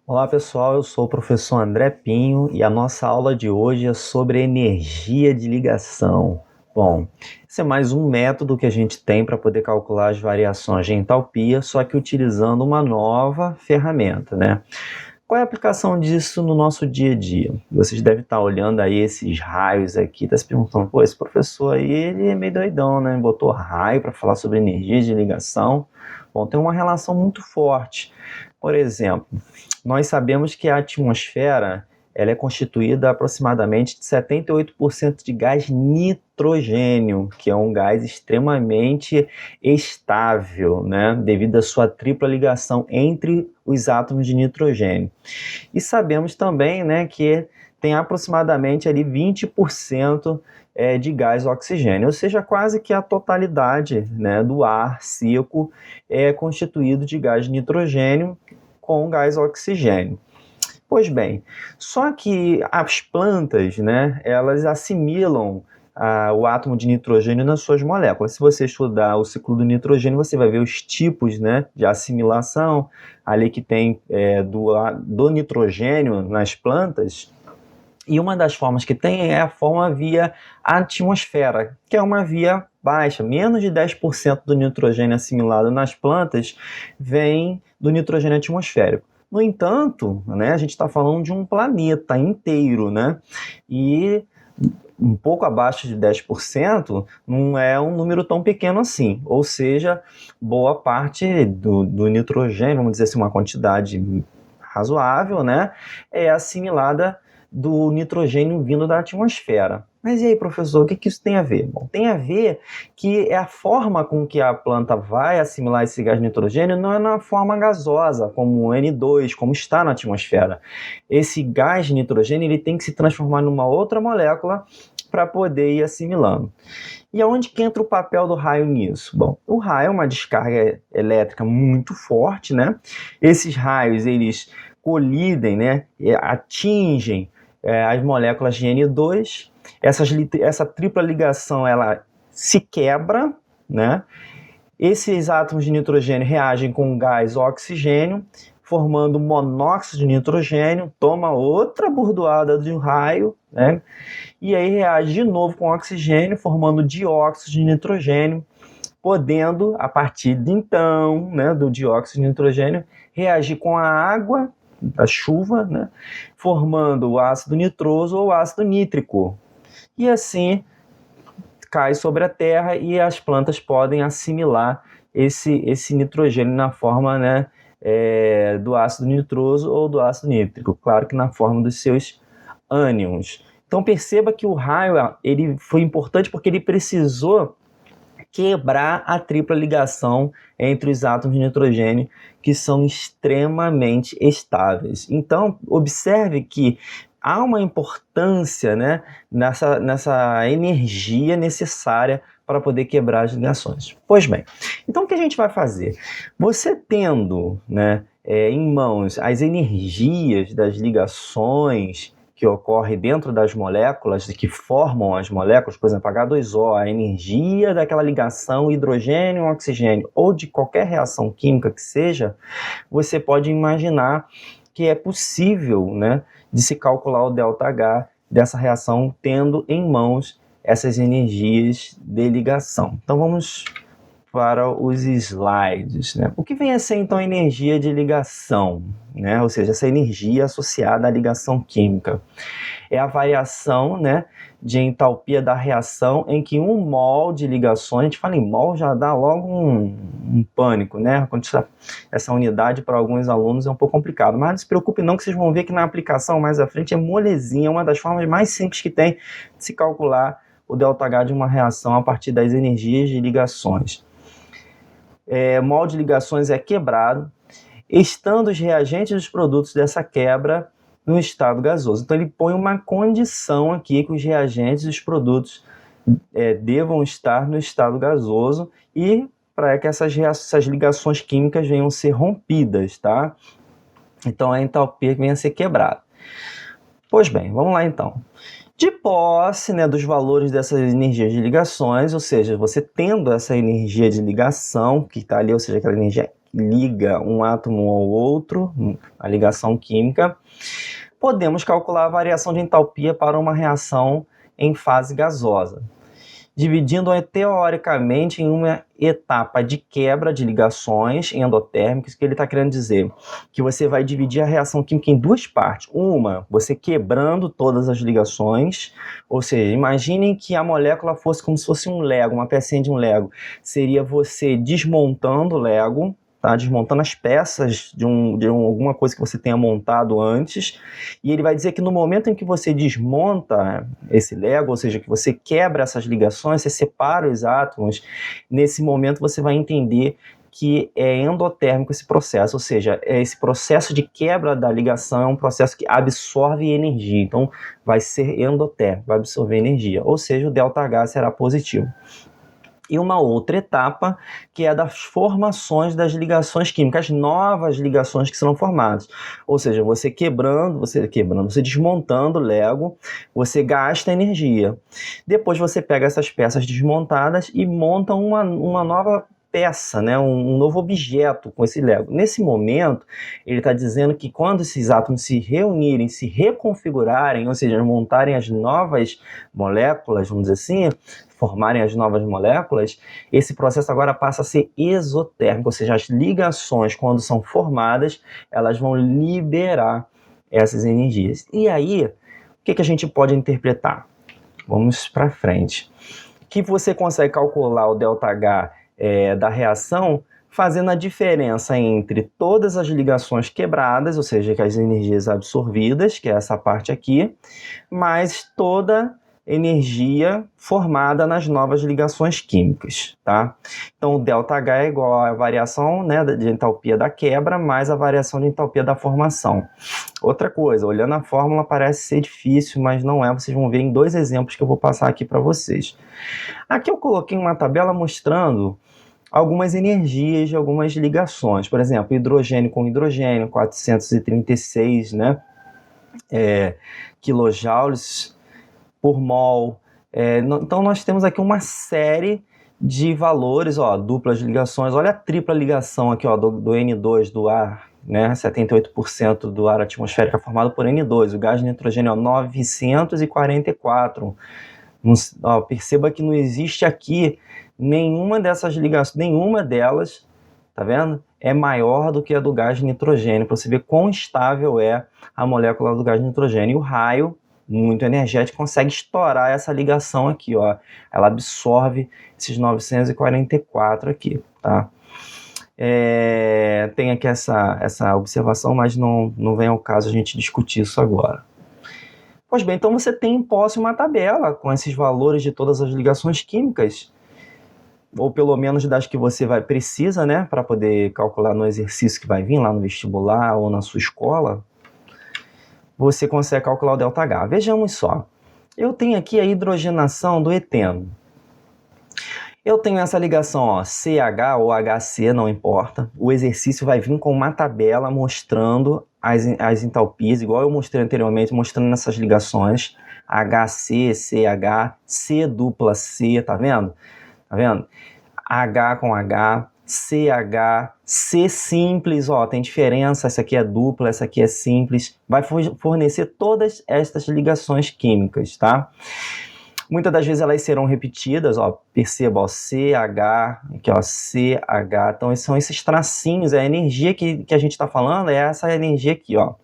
Olá pessoal, eu sou o professor André Pinho e a nossa aula de hoje é sobre energia de ligação. Bom, esse é mais um método que a gente tem para poder calcular as variações de entalpia, só que utilizando uma nova ferramenta, né? Qual é a aplicação disso no nosso dia a dia? Vocês devem estar olhando aí esses raios aqui, tá se perguntando, pô, esse professor aí, ele é meio doidão, né? Botou raio para falar sobre energia de ligação. Bom, tem uma relação muito forte. Por exemplo, nós sabemos que a atmosfera ela é constituída aproximadamente de 78% de gás nitrogênio, que é um gás extremamente estável, né, devido à sua tripla ligação entre os átomos de nitrogênio. E sabemos também, né, que tem aproximadamente ali 20% de gás oxigênio, ou seja, quase que a totalidade, né, do ar seco é constituído de gás nitrogênio com gás oxigênio. Pois bem, só que as plantas, né, elas assimilam o átomo de nitrogênio nas suas moléculas. Se você estudar o ciclo do nitrogênio, você vai ver os tipos, né, de assimilação ali que tem do nitrogênio nas plantas. E uma das formas que tem é a forma via atmosfera, que é uma via baixa. Menos de 10% do nitrogênio assimilado nas plantas vem do nitrogênio atmosférico. No entanto, né, a gente está falando de um planeta inteiro, né? E um pouco abaixo de 10% não é um número tão pequeno assim. Ou seja, boa parte do nitrogênio, vamos dizer assim, uma quantidade razoável, né, é assimilada do nitrogênio vindo da atmosfera. Mas e aí, professor, o que isso tem a ver? Bom, tem a ver que é a forma com que a planta vai assimilar esse gás nitrogênio não é na forma gasosa, como o N2, como está na atmosfera. Esse gás nitrogênio ele tem que se transformar numa outra molécula para poder ir assimilando. E aonde que entra o papel do raio nisso? Bom, o raio é uma descarga elétrica muito forte, né? Esses raios, eles colidem, né? Atingem as moléculas de N2. Essa tripla ligação, ela se quebra, né? Esses átomos de nitrogênio reagem com o gás oxigênio, formando monóxido de nitrogênio, toma outra bordoada de raio, né? E aí reage de novo com oxigênio, formando dióxido de nitrogênio, podendo, a partir de então, né, do dióxido de nitrogênio, reagir com a água da chuva, né, formando o ácido nitroso ou ácido nítrico. E assim cai sobre a terra e as plantas podem assimilar esse nitrogênio na forma, né, do ácido nitroso ou do ácido nítrico, claro que na forma dos seus ânions. Então perceba que o raio ele foi importante porque ele precisou quebrar a tripla ligação entre os átomos de nitrogênio, que são extremamente estáveis. Então, observe que há uma importância, né, nessa energia necessária para poder quebrar as ligações. Pois bem, então o que a gente vai fazer? Você tendo, né, em mãos as energias das ligações que ocorre dentro das moléculas, que formam as moléculas, por exemplo, H2O, a energia daquela ligação hidrogênio-oxigênio, ou de qualquer reação química que seja, você pode imaginar que é possível, né, de se calcular o ΔH dessa reação tendo em mãos essas energias de ligação. Então vamos para os slides, né? O que vem a ser então energia de ligação, né? Ou seja, essa energia associada à ligação química é a variação, né, de entalpia da reação em que um mol de ligações, a gente fala em mol já dá logo um pânico, né? Essa unidade para alguns alunos é um pouco complicado, mas não se preocupe não que vocês vão ver que na aplicação mais à frente é molezinha, é uma das formas mais simples que tem de se calcular o ΔH de uma reação a partir das energias de ligações. Mol de ligações é quebrado, estando os reagentes dos produtos dessa quebra no estado gasoso. Então ele põe uma condição aqui que os reagentes e os produtos devam estar no estado gasoso e para que essas ligações químicas venham a ser rompidas, tá? Então a entalpia venha a ser quebrada. Pois bem, vamos lá então. De posse, né, dos valores dessas energias de ligações, ou seja, você tendo essa energia de ligação que está ali, ou seja, aquela energia que liga um átomo ao outro, a ligação química, podemos calcular a variação de entalpia para uma reação em fase gasosa, dividindo teoricamente em uma etapa de quebra de ligações endotérmicas. Que ele está querendo dizer que você vai dividir a reação química em duas partes. Uma, você quebrando todas as ligações, ou seja, imaginem que a molécula fosse como se fosse um Lego, uma pecinha de um Lego. Seria você desmontando o Lego, tá? Desmontando as peças de alguma coisa que você tenha montado antes, e ele vai dizer que no momento em que você desmonta esse Lego, ou seja, que você quebra essas ligações, você separa os átomos, nesse momento você vai entender que é endotérmico esse processo, ou seja, esse processo de quebra da ligação é um processo que absorve energia, então vai ser endotérmico, vai absorver energia, ou seja, o ΔH será positivo. E uma outra etapa, que é das formações das ligações químicas, novas ligações que serão formadas. Ou seja, você desmontando o Lego, você gasta energia. Depois você pega essas peças desmontadas e monta uma nova peça, né? Um novo objeto com esse Lego. Nesse momento, ele está dizendo que quando esses átomos se reunirem, se reconfigurarem, ou seja, montarem as novas moléculas, vamos dizer assim, formarem as novas moléculas, esse processo agora passa a ser exotérmico, ou seja, as ligações, quando são formadas, elas vão liberar essas energias. E aí, o que a gente pode interpretar? Vamos para frente. Que você consegue calcular o ΔH da reação fazendo a diferença entre todas as ligações quebradas, ou seja, que as energias absorvidas, que é essa parte aqui, mais toda energia formada nas novas ligações químicas, tá? Então, o ΔH é igual à variação, né, de entalpia da quebra mais a variação de entalpia da formação. Outra coisa, olhando a fórmula parece ser difícil, mas não é. Vocês vão ver em dois exemplos que eu vou passar aqui para vocês. Aqui eu coloquei uma tabela mostrando algumas energias de algumas ligações. Por exemplo, hidrogênio com hidrogênio, 436, né, quilojoules por mol. Então nós temos aqui uma série de valores, ó, duplas ligações. Olha a tripla ligação aqui, ó, do N2 do ar, né? 78% do ar atmosférico é formado por N2. O gás de nitrogênio é 944. Ó, perceba que não existe aqui nenhuma dessas ligações, nenhuma delas, tá vendo? É maior do que a do gás de nitrogênio, para você ver quão estável é a molécula do gás de nitrogênio. E o raio, muito energético, consegue estourar essa ligação aqui, ó. Ela absorve esses 944 aqui, tá? Tem aqui essa observação, mas não vem ao caso a gente discutir isso agora. Pois bem, então você tem em posse uma tabela com esses valores de todas as ligações químicas, ou pelo menos das que você precisa, né, para poder calcular no exercício que vai vir lá no vestibular ou na sua escola. Você consegue calcular o ΔH. Vejamos só. Eu tenho aqui a hidrogenação do eteno. Eu tenho essa ligação, ó, CH ou HC, não importa. O exercício vai vir com uma tabela mostrando as entalpias, igual eu mostrei anteriormente, mostrando essas ligações. HC, CH, C dupla C, tá vendo? Tá vendo? H com H, CH, C simples, ó, tem diferença, essa aqui é dupla, essa aqui é simples. Vai fornecer todas estas ligações químicas, tá? Muitas das vezes elas serão repetidas, ó, perceba, ó, CH, aqui, ó, CH. Então, são esses tracinhos, a energia que a gente está falando é essa energia aqui, ó,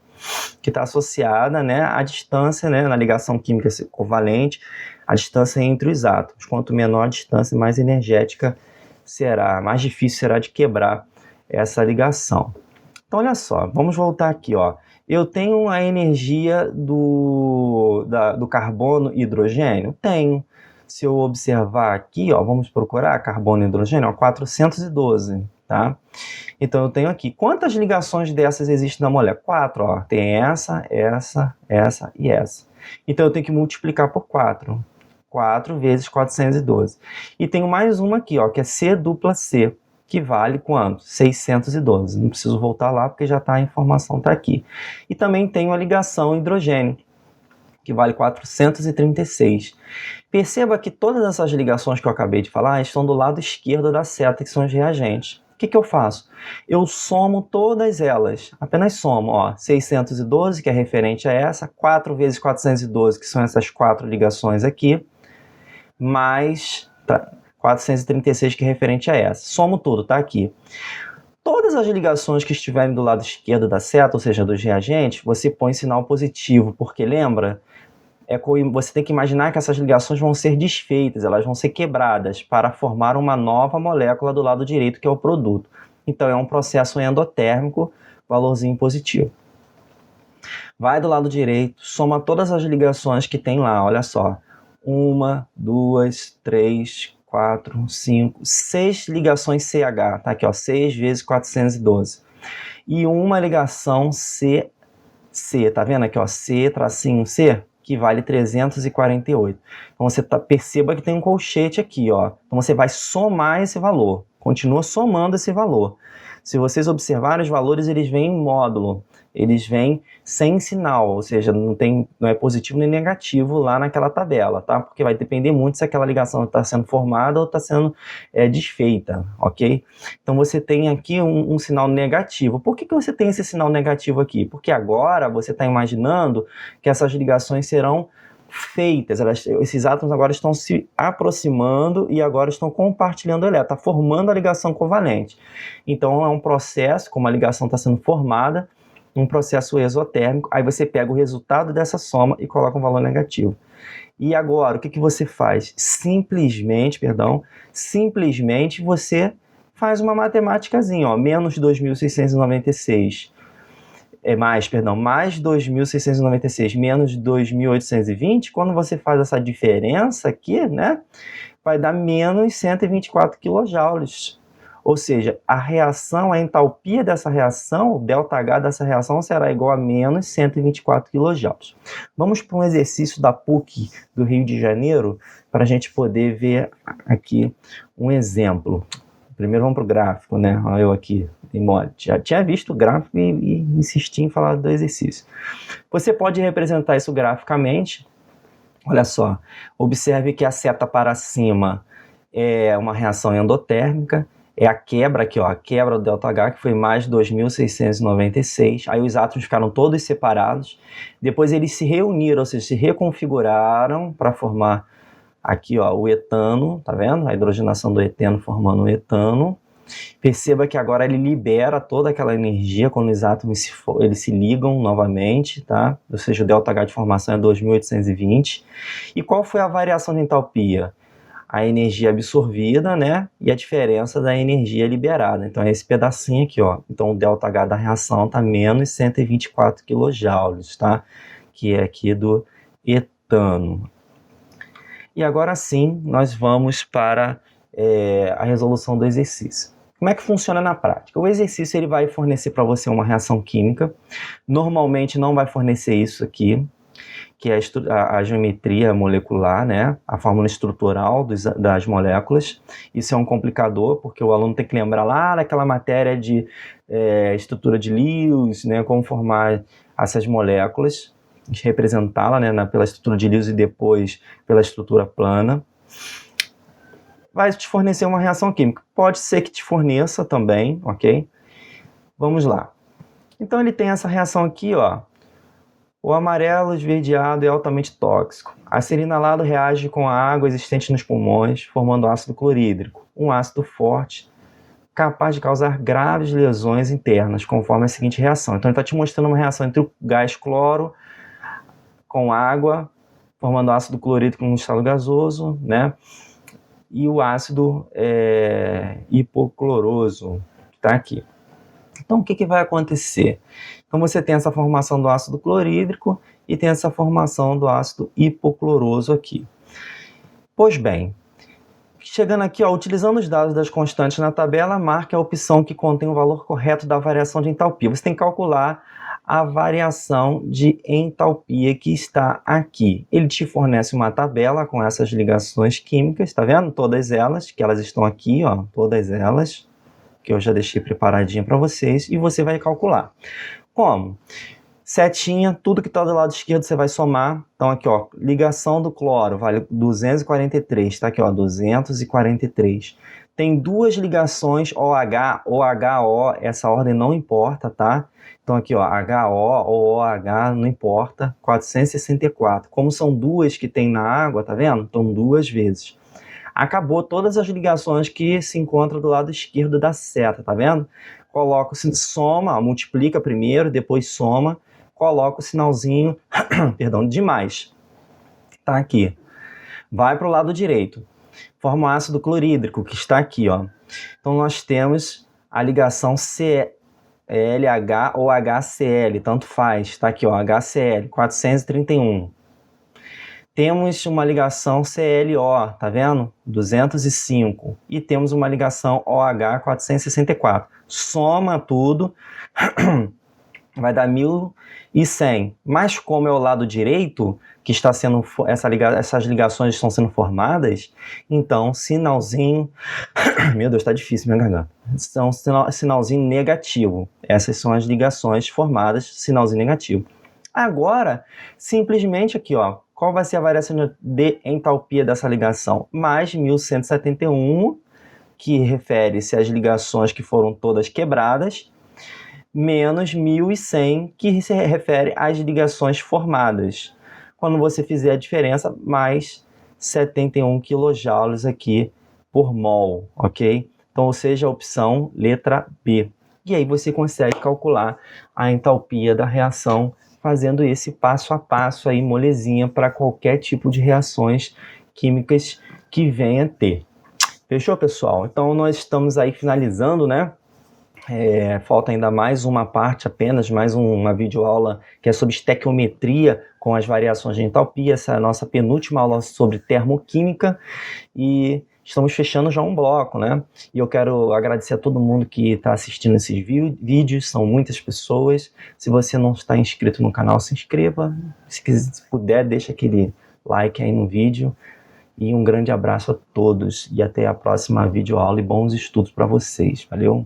que está associada, né, à distância, né, na ligação química covalente, a distância entre os átomos. Quanto menor a distância, mais energética será, mais difícil será de quebrar essa ligação. Então, olha só, vamos voltar aqui, ó. Eu tenho a energia do carbono e hidrogênio? Tenho. Se eu observar aqui, ó, vamos procurar carbono e hidrogênio, ó, 412, tá? Então, eu tenho aqui. Quantas ligações dessas existem na molécula? 4, ó. Tem essa e essa. Então, eu tenho que multiplicar por 4. 4 vezes 412. E tenho mais uma aqui, ó, que é C dupla C, que vale quanto? 612. Não preciso voltar lá porque já está a informação, está aqui. E também tenho a ligação hidrogênio, que vale 436. Perceba que todas essas ligações que eu acabei de falar estão do lado esquerdo da seta, que são os reagentes. O que eu faço? Eu somo todas elas, apenas somo, ó, 612, que é referente a essa, 4 vezes 412, que são essas 4 ligações aqui, mais 436, que é referente a essa. Somo tudo, tá aqui. Todas as ligações que estiverem do lado esquerdo da seta, ou seja, dos reagentes, você põe sinal positivo, porque lembra? Você tem que imaginar que essas ligações vão ser desfeitas, elas vão ser quebradas para formar uma nova molécula do lado direito, que é o produto. Então, é um processo endotérmico, valorzinho positivo. Vai do lado direito, soma todas as ligações que tem lá, olha só. 1, 2, 3, 4, 5, 6 ligações CH, tá aqui, ó, 6 vezes 412. E uma ligação C, tá vendo aqui, ó, C, tracinho C? Que vale 348. Então, você perceba que tem um colchete aqui, ó. Então, você vai somar esse valor. Continua somando esse valor. Se vocês observarem, os valores, eles vêm em módulo. Eles vêm sem sinal, ou seja, não é positivo nem negativo lá naquela tabela, tá? Porque vai depender muito se aquela ligação está sendo formada ou está sendo desfeita, ok? Então, você tem aqui um sinal negativo. Por que você tem esse sinal negativo aqui? Porque agora você está imaginando que essas ligações serão feitas, esses átomos agora estão se aproximando e agora estão compartilhando o elétron, está formando a ligação covalente. Então, é um processo, como a ligação está sendo formada, um processo exotérmico, aí você pega o resultado dessa soma e coloca um valor negativo. E agora, o que você faz? Simplesmente você faz uma matemáticazinha, ó, menos 2.696, mais 2.696 menos 2.820, quando você faz essa diferença aqui, né, vai dar menos 124 kJ. Ou seja, a entalpia dessa reação, o ΔH dessa reação, será igual a menos 124 kJ. Vamos para um exercício da PUC do Rio de Janeiro, para a gente poder ver aqui um exemplo. Primeiro vamos para o gráfico, né? Olha eu aqui, já tinha visto o gráfico e insisti em falar do exercício. Você pode representar isso graficamente. Olha só, observe que a seta para cima é uma reação endotérmica, é a quebra aqui, ó, a quebra do ΔH, que foi mais 2.696. Aí os átomos ficaram todos separados. Depois eles se reuniram, ou seja, se reconfiguraram para formar aqui, ó, o etano, tá vendo? A hidrogenação do eteno formando o etano. Perceba que agora ele libera toda aquela energia quando os átomos eles se ligam novamente, tá? Ou seja, o ΔH de formação é 2.820. E qual foi a variação de entalpia? A energia absorvida, né? E a diferença da energia liberada. Então, é esse pedacinho aqui, ó. Então, o ΔH da reação está menos 124 kJ, tá? Que é aqui do etano. E agora sim, nós vamos para a resolução do exercício. Como é que funciona na prática? O exercício ele vai fornecer para você uma reação química. Normalmente não vai fornecer isso aqui, que é a geometria molecular, né? A fórmula estrutural das moléculas. Isso é um complicador, porque o aluno tem que lembrar lá daquela matéria de estrutura de Lewis, né? Como formar essas moléculas, representá-la, né? Pela estrutura de Lewis e depois pela estrutura plana. Vai te fornecer uma reação química. Pode ser que te forneça também, ok? Vamos lá. Então ele tem essa reação aqui, ó. O amarelo esverdeado é altamente tóxico. A serinalado reage com a água existente nos pulmões, formando ácido clorídrico, um ácido forte, capaz de causar graves lesões internas, conforme a seguinte reação. Então ele está te mostrando uma reação entre o gás cloro com água, formando ácido clorídrico num estado gasoso, né? E o ácido hipocloroso, que está aqui. Então, o que vai acontecer? Então, você tem essa formação do ácido clorídrico e tem essa formação do ácido hipocloroso aqui. Pois bem, chegando aqui, ó, utilizando os dados das constantes na tabela, marque a opção que contém o valor correto da variação de entalpia. Você tem que calcular a variação de entalpia que está aqui. Ele te fornece uma tabela com essas ligações químicas, tá vendo? Todas elas, que elas estão aqui, ó, todas elas, que eu já deixei preparadinha para vocês, e você vai calcular. Como? Setinha, tudo que está do lado esquerdo você vai somar. Então aqui, ó, ligação do cloro vale 243, tá aqui, ó, 243. Tem duas ligações OH ou HO, essa ordem não importa, tá? Então aqui, ó, HO ou OH, não importa, 464. Como são duas que tem na água, tá vendo? Então duas vezes. Acabou todas as ligações que se encontram do lado esquerdo da seta, tá vendo? Coloca o soma, multiplica primeiro, depois soma, coloca o sinalzinho, perdão, de mais. Tá aqui. Vai para o lado direito. Forma o ácido clorídrico, que está aqui, ó. Então nós temos a ligação CLH ou HCl, tanto faz. Está aqui, ó, HCl, 431. Temos uma ligação CLO, tá vendo? 205. E temos uma ligação OH 464. Soma tudo, vai dar 1100. Mas como é o lado direito que está sendo essas ligações estão sendo formadas, então sinalzinho, meu Deus, está difícil minha garganta. Então sinalzinho negativo. Essas são as ligações formadas, sinalzinho negativo. Agora, simplesmente aqui, ó, qual vai ser a variação de entalpia dessa ligação? Mais 1171, que refere-se às ligações que foram todas quebradas, menos 1100, que se refere às ligações formadas. Quando você fizer a diferença, mais 71 kJ aqui por mol, ok? Então, ou seja, a opção letra B. E aí você consegue calcular a entalpia da reação fazendo esse passo a passo aí, molezinha, para qualquer tipo de reações químicas que venha a ter. Fechou, pessoal? Então, nós estamos aí finalizando, né? Falta ainda mais uma parte apenas, mais uma videoaula que é sobre estequiometria com as variações de entalpia. Essa é a nossa penúltima aula sobre termoquímica e estamos fechando já um bloco, né? E eu quero agradecer a todo mundo que está assistindo esses vídeos, são muitas pessoas. Se você não está inscrito no canal, se inscreva. Se puder, deixa aquele like aí no vídeo. E um grande abraço a todos e até a próxima videoaula e bons estudos para vocês. Valeu!